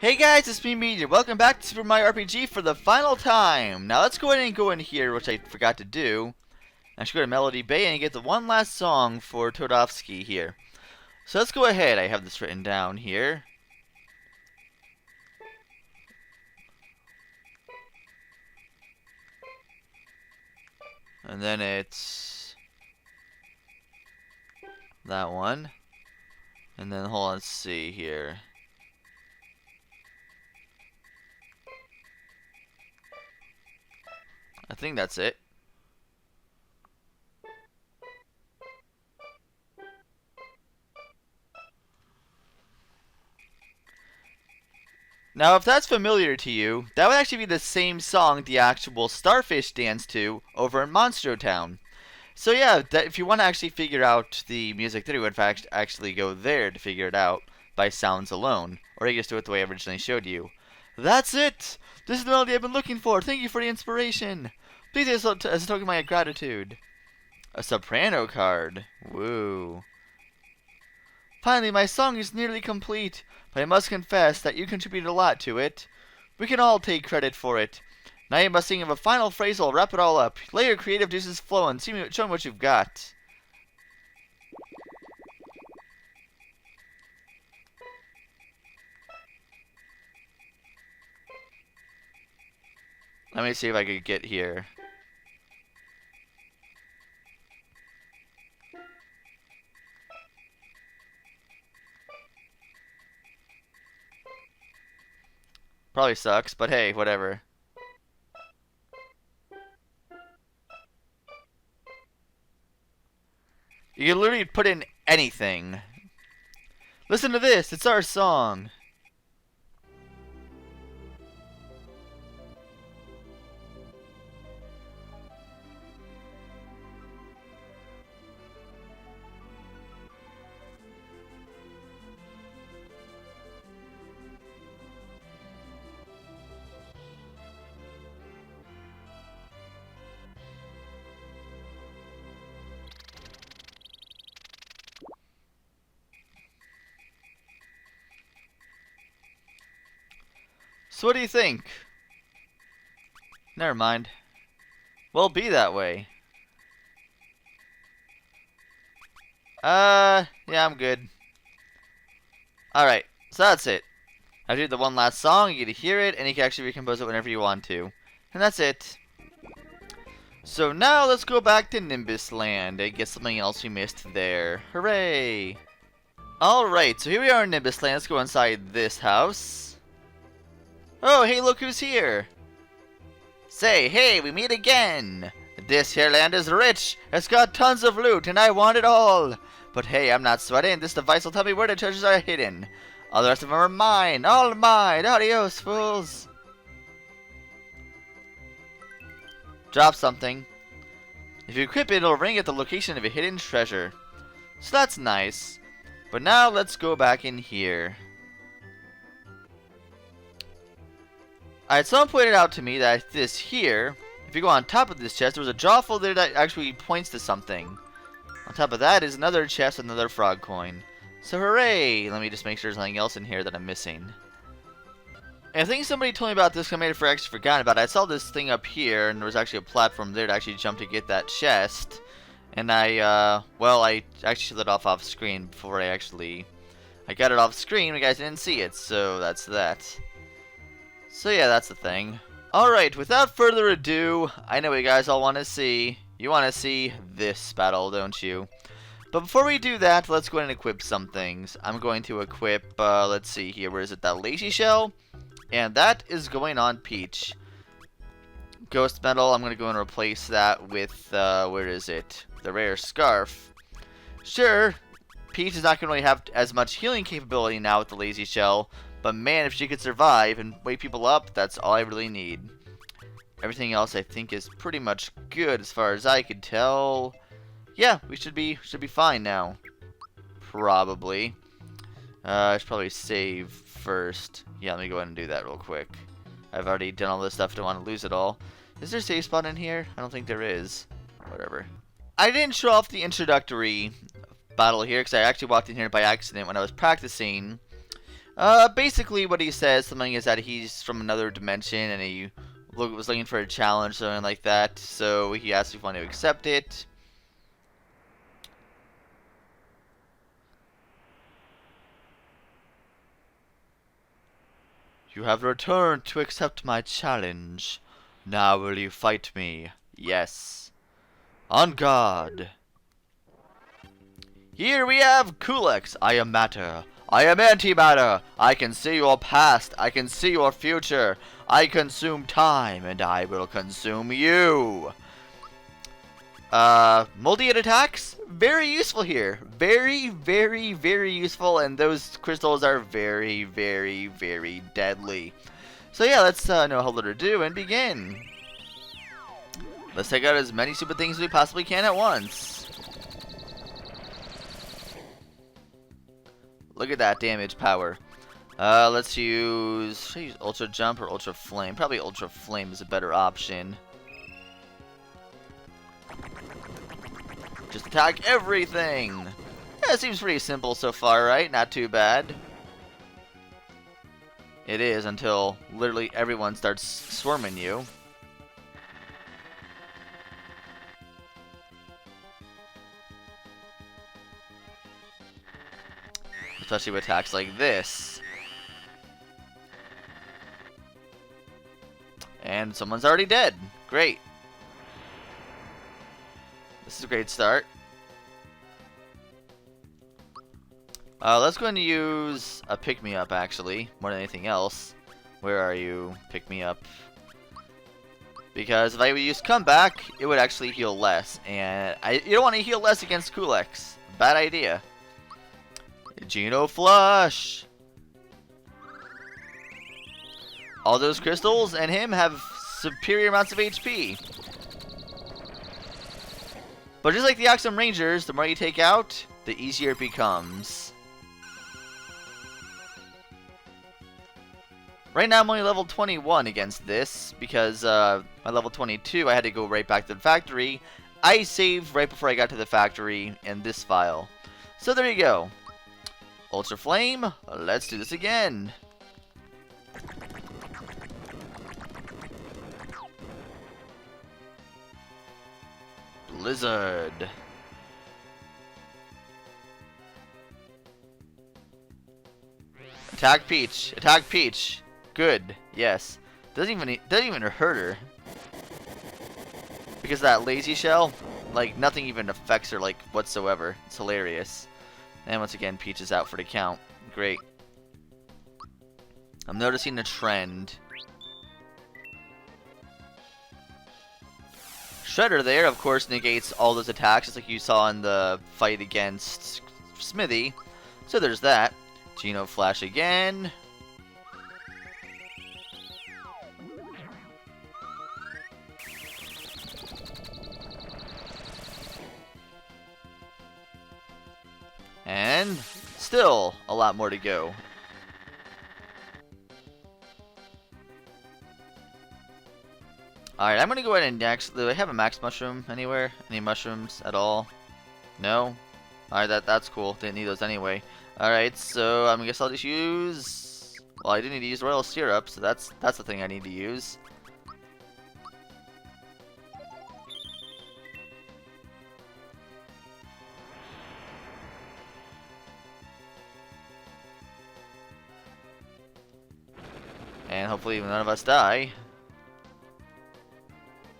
Hey guys, it's me, Meteor. Welcome back to Super Mario RPG for the final time. Now let's go ahead and go in here, which I forgot to do. I should go to Melody Bay and get the one last song for Todovsky here. So let's go ahead. I have this written down here. And then it's that one. And then hold on, let's see here. I think that's it. Now, if that's familiar to you, that would actually be the same song the actual Starfish dance to over in Monstro Town. So yeah, if you want to actually figure out the music theory, you would actually go there to figure it out by sounds alone. Or you just do it the way I originally showed you. That's it! This is the melody I've been looking for. Thank you for the inspiration. Please as a token of my gratitude. A soprano card. Woo. Finally, my song is nearly complete, but I must confess that you contributed a lot to it. We can all take credit for it. Now you must think of a final phrase that'll wrap it all up. Let your creative juices flow and show me what you've got. Let me see if I could get here. Probably sucks, but hey, whatever. You can literally put in anything. Listen to this, it's our song. So what do you think? Never mind. Well, be that way. Yeah, I'm good. Alright, so that's it. I did the one last song, you get to hear it, and you can actually recompose it whenever you want to. And that's it. So now let's go back to Nimbus Land and get something else we missed there. Hooray! Alright, so here we are in Nimbus Land. Let's go inside this house. Oh, hey, look who's here! Say, hey, we meet again! This here land is rich! It's got tons of loot, and I want it all! But hey, I'm not sweating. This device will tell me where the treasures are hidden. All the rest of them are mine! All mine! Adios, fools! Drop something. If you equip it, it'll ring at the location of a hidden treasure. So that's nice. But now let's go back in here. Alright, someone pointed out to me that this here, if you go on top of this chest, there was a drawful there that actually points to something. On top of that is another chest with another frog coin. So hooray! Let me just make sure there's nothing else in here that I'm missing. And I think somebody told me about this, I may have actually forgotten about it. I saw this thing up here, and there was actually a platform there to actually jump to get that chest. And I actually let it off screen before I got it off screen, you guys didn't see it, so that's that. So yeah, that's the thing. Alright, without further ado, I know what you guys all want to see. You want to see this battle, don't you? But before we do that, let's go ahead and equip some things. I'm going to equip, let's see here, where is it? That lazy shell? And that is going on Peach. Ghost metal, I'm going to go and replace that with, where is it? The rare scarf. Sure, Peach is not going to really have as much healing capability now with the lazy shell. But man, if she could survive and wake people up, that's all I really need. Everything else I think is pretty much good as far as I could tell. Yeah, we should be fine now. Probably. I should probably save first. Yeah, let me go ahead and do that real quick. I've already done all this stuff, don't want to lose it all. Is there a save spot in here? I don't think there is. Whatever. I didn't show off the introductory battle here because I actually walked in here by accident when I was practicing. Basically what he says, something is that he's from another dimension and he was looking for a challenge, something like that. So he asked if we want to accept it. You have returned to accept my challenge. Now will you fight me? Yes. On guard. Here we have Culex. I am matter. I am antimatter. I can see your past. I can see your future. I consume time, and I will consume you. Multi-hit attacks? Very useful here. Very, very, very useful, and those crystals are very, very, very deadly. So yeah, let's no further ado and begin. Let's take out as many stupid things as we possibly can at once. Look at that damage power. Let's use... Should I use Ultra Jump or Ultra Flame? Probably Ultra Flame is a better option. Just attack everything! Yeah, it seems pretty simple so far, right? Not too bad. It is until literally everyone starts swarming you. Especially with attacks like this. And someone's already dead. Great. This is a great start. Let's go ahead and use a pick-me-up, actually, more than anything else. Where are you? Pick-me-up. Because if I would use comeback, it would actually heal less. And you don't want to heal less against Culex. Bad idea. Geno Flush! All those crystals and him have superior amounts of HP. But just like the Oxum Rangers, the more you take out, the easier it becomes. Right now I'm only level 21 against this, because my level 22 I had to go right back to the factory. I saved right before I got to the factory in this file. So there you go. Ultra Flame, let's do this again. Blizzard. Attack Peach. Attack Peach. Good. Yes. Doesn't even hurt her. Because of that lazy shell, like nothing even affects her like whatsoever. It's hilarious. And once again, Peach is out for the count. Great. I'm noticing a trend. Shredder there, of course, negates all those attacks, just like you saw in the fight against Smithy. So there's that. Geno Flash again. And still a lot more to go. Alright, I'm gonna go ahead and next. Do I have a max mushroom anywhere? Any mushrooms at all? No? Alright, that's cool. Didn't need those anyway. Alright, so I guess I'll just use... Well, I do need to use royal syrup, so that's the thing I need to use. And hopefully none of us die.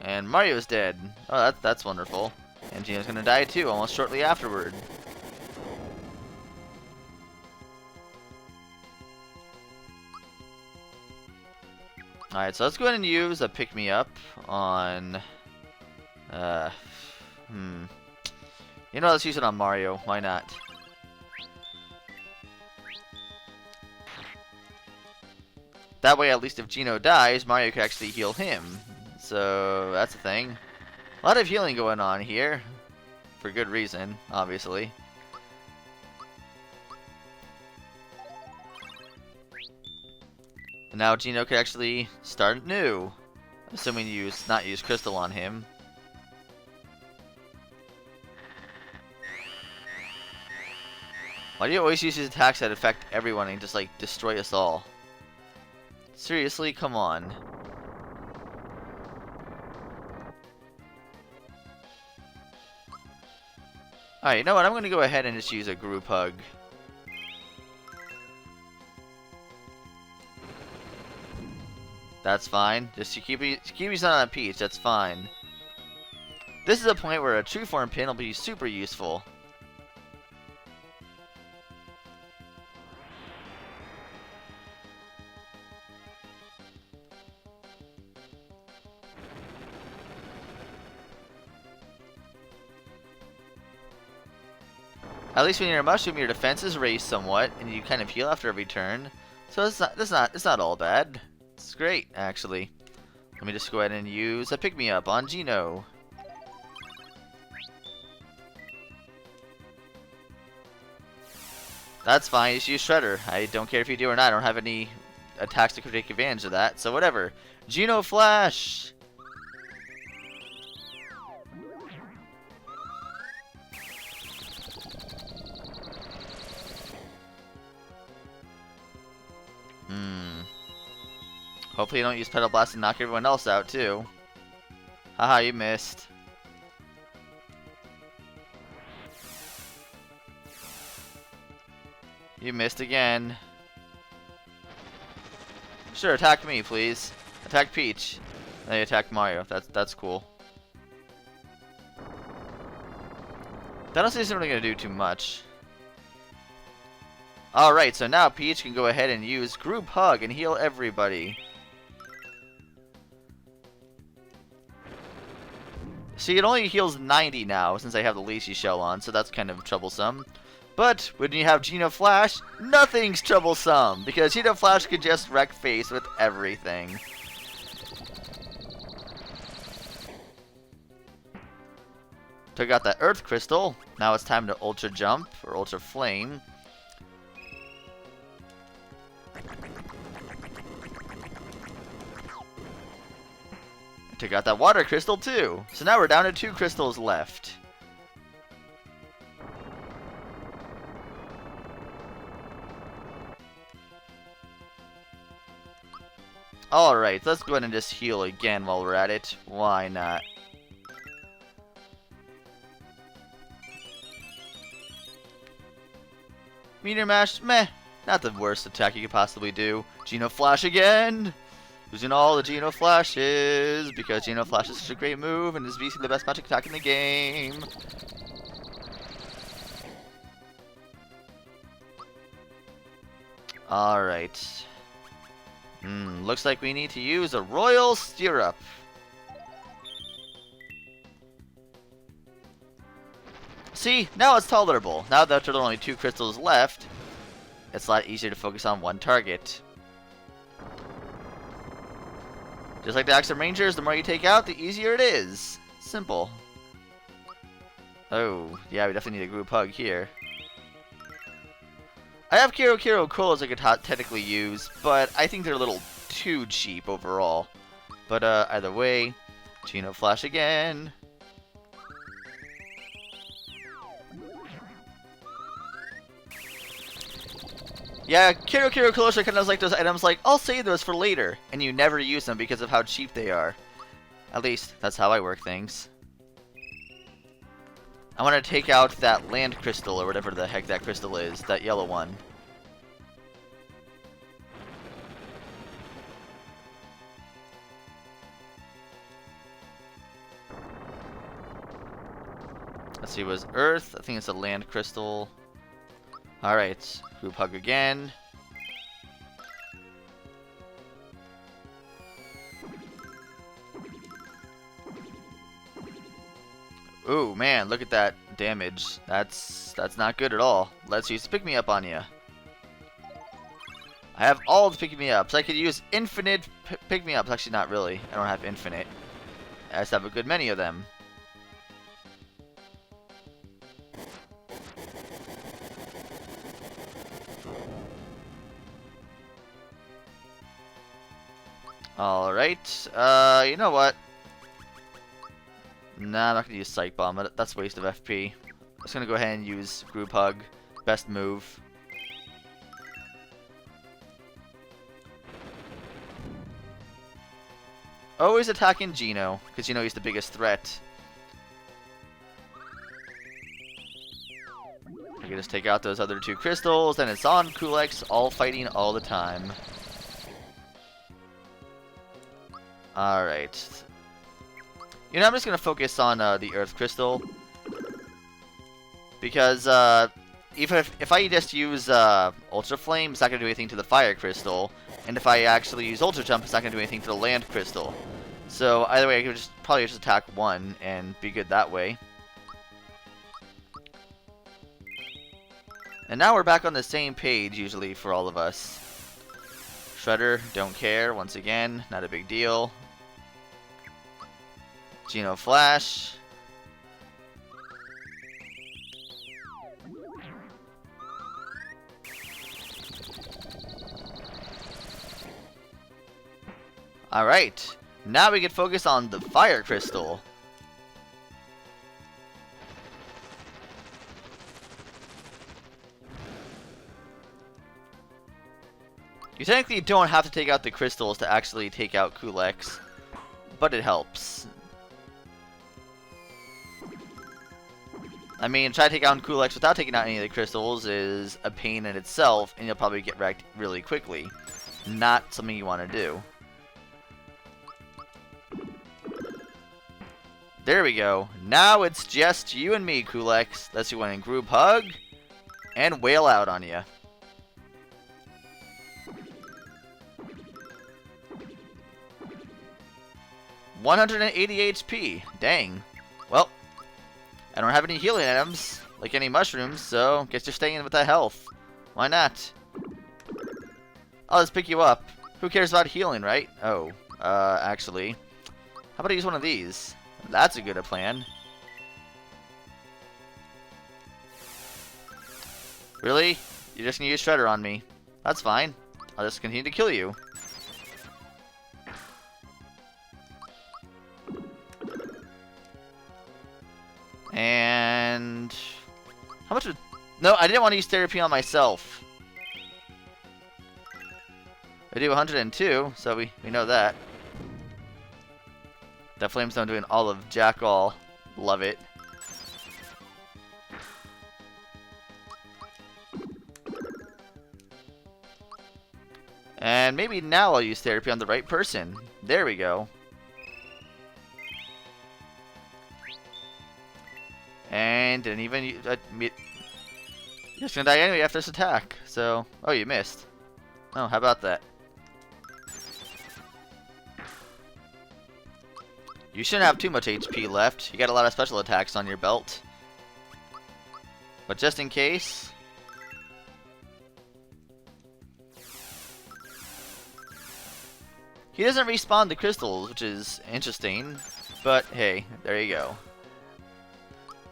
And Mario's dead. Oh, that's wonderful. And Geno's gonna die too, almost shortly afterward. Alright, so let's go ahead and use a pick-me-up on... You know, let's use it on Mario. Why not? That way, at least if Geno dies, Mario can actually heal him. So, that's a thing. A lot of healing going on here. For good reason, obviously. And now Geno can actually start new. Assuming you not use Crystal on him. Why do you always use these attacks that affect everyone and just like destroy us all? Seriously, come on. Alright, you know what? I'm gonna go ahead and just use a group hug. That's fine. Just keep using on a Peach, that's fine. This is a point where a true form pin will be super useful. At least when you're a mushroom, your defense is raised somewhat, and you kind of heal after every turn. So it's not all bad. It's great, actually. Let me just go ahead and use a pick-me-up on Geno. That's fine, just use Shredder. I don't care if you do or not. I don't have any attacks that could take advantage of that, so whatever. Geno Flash! Hopefully you don't use Petal Blast and knock everyone else out, too. Haha, you missed. You missed again. Sure, attack me, please. Attack Peach. Then you attack Mario. That's cool. That honestly isn't really going to do too much. Alright, so now Peach can go ahead and use Group Hug and heal everybody. See, it only heals 90 now since I have the Lacy Shell on, so that's kind of troublesome. But when you have Geno Flash, nothing's troublesome, because Geno Flash can just wreck face with everything. Took out that Earth Crystal. Now it's time to Ultra Jump, or Ultra Flame. Took out that Water Crystal too. So now we're down to 2 crystals left. Alright, let's go ahead and just heal again while we're at it. Why not? Meteor Mash, meh. Not the worst attack you could possibly do. Geno Flash again! Using all the Geno Flashes, because Geno Flash is such a great move and is basically the best magic attack in the game. Alright. Looks like we need to use a Royal Stirrup. See, now it's tolerable. Now that there are only 2 crystals left, it's a lot easier to focus on one target. Just like the Axum Rangers, the more you take out, the easier it is. Simple. Oh, yeah, we definitely need a group hug here. I have Kiro Kiro Colas I could technically use, but I think they're a little too cheap overall. But either way, Geno Flash again. Yeah, Kiro Kiro Colas are kind of like those items like, I'll save those for later, and you never use them because of how cheap they are. At least, that's how I work things. I want to take out that land crystal, or whatever the heck that crystal is, that yellow one. Let's see, it was Earth? I think it's a land crystal. Alright, group hug again. Ooh, man, look at that damage. That's not good at all. Let's use Pick Me Up on you. I have all the Pick Me Ups. I could use infinite Pick Me Ups. Actually, not really. I don't have infinite. I just have a good many of them. Alright, you know what? Nah, I'm not gonna use Psych Bomb. That's a waste of FP. I'm just gonna go ahead and use Group Hug. best move. Always attacking Geno, because you know he's the biggest threat. You can just take out those other 2 crystals, and it's on Culex, all fighting all the time. Alright. You know, I'm just going to focus on the Earth Crystal. Because if I just use Ultra Flame, it's not going to do anything to the Fire Crystal. And if I actually use Ultra Jump, it's not going to do anything to the Land Crystal. So either way, I could probably just attack one and be good that way. And now we're back on the same page, usually, for all of us. Shredder, don't care, once again, not a big deal. Geno Flash. Alright, now we can focus on the Fire Crystal. You technically don't have to take out the crystals to actually take out Culex, but it helps. I mean, try to take out Culex without taking out any of the crystals is a pain in itself, and you'll probably get wrecked really quickly. Not something you want to do. There we go. Now it's just you and me, Culex. Let's do one in group hug and wail out on you. $180 HP. Dang. Well, I don't have any healing items, like any mushrooms, so guess you're staying with that health. Why not? I'll just pick you up. Who cares about healing, right? Oh, actually. How about I use one of these? That's a good plan. Really? You're just gonna use Shredder on me. That's fine. I'll just continue to kill you. And... how much would... no, I didn't want to use therapy on myself. I do 102, so we know that. That Flamestone doing all of Jack all. Love it. And maybe now I'll use therapy on the right person. There we go. And didn't even... you're just gonna die anyway after this attack. So... oh, you missed. Oh, how about that? You shouldn't have too much HP left. You got a lot of special attacks on your belt. But just in case... he doesn't respawn the crystals, which is interesting. But hey, there you go.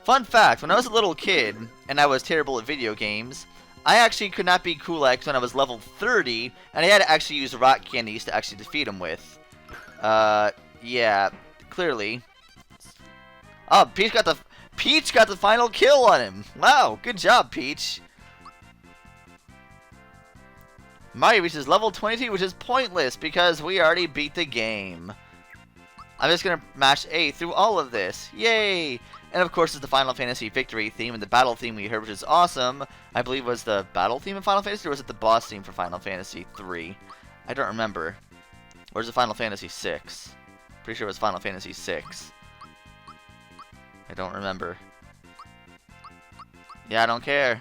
Fun fact, when I was a little kid, and I was terrible at video games, I actually could not beat Culex when I was level 30, and I had to actually use rock candies to actually defeat him with. Yeah, clearly. Oh, Peach got the final kill on him. Wow, good job, Peach. Mario reaches level 22, which is pointless because we already beat the game. I'm just gonna mash A through all of this. Yay! And of course, it's the Final Fantasy victory theme and the battle theme we heard, which is awesome. I believe was the battle theme of Final Fantasy, or was it the boss theme for Final Fantasy 3? I don't remember. Or is it Final Fantasy 6? Pretty sure it was Final Fantasy 6. I don't remember. Yeah, I don't care.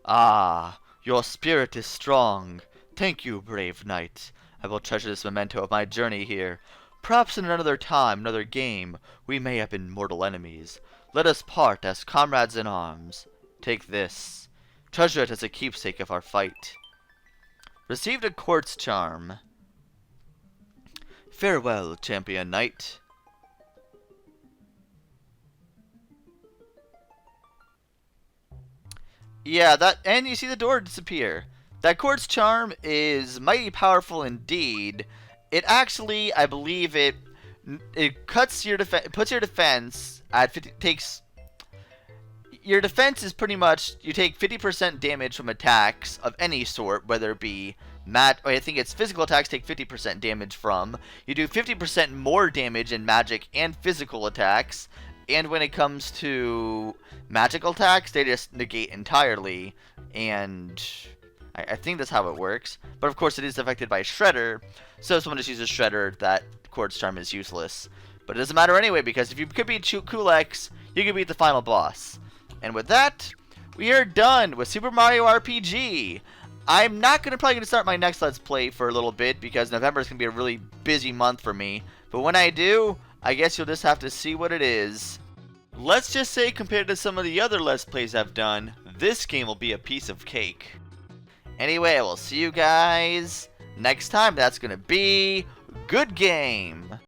Ah, your spirit is strong. Thank you, brave knight. I will treasure this memento of my journey here. Perhaps in another time, another game, we may have been mortal enemies. Let us part as comrades in arms. Take this. Treasure it as a keepsake of our fight. Received a quartz charm. Farewell, champion knight. Yeah, and you see the door disappear. That quartz charm is mighty powerful indeed. It actually, I believe it cuts your puts your defense at 50, takes... your defense is pretty much you take 50% damage from attacks of any sort, whether it be I think it's physical attacks take 50% damage from. You do 50% more damage in magic and physical attacks, and when it comes to magical attacks, they just negate entirely, and I think that's how it works. But of course, it is affected by Shredder, so if someone just uses Shredder, that Quartz Charm is useless. But it doesn't matter anyway, because if you could beat Culex, you can beat the final boss. And with that, we are done with Super Mario RPG. I'm not probably going to start my next Let's Play for a little bit, because November is going to be a really busy month for me. But when I do, I guess you'll just have to see what it is. Let's just say, compared to some of the other Let's Plays I've done, this game will be a piece of cake. Anyway, I will see you guys next time. That's going to be good game.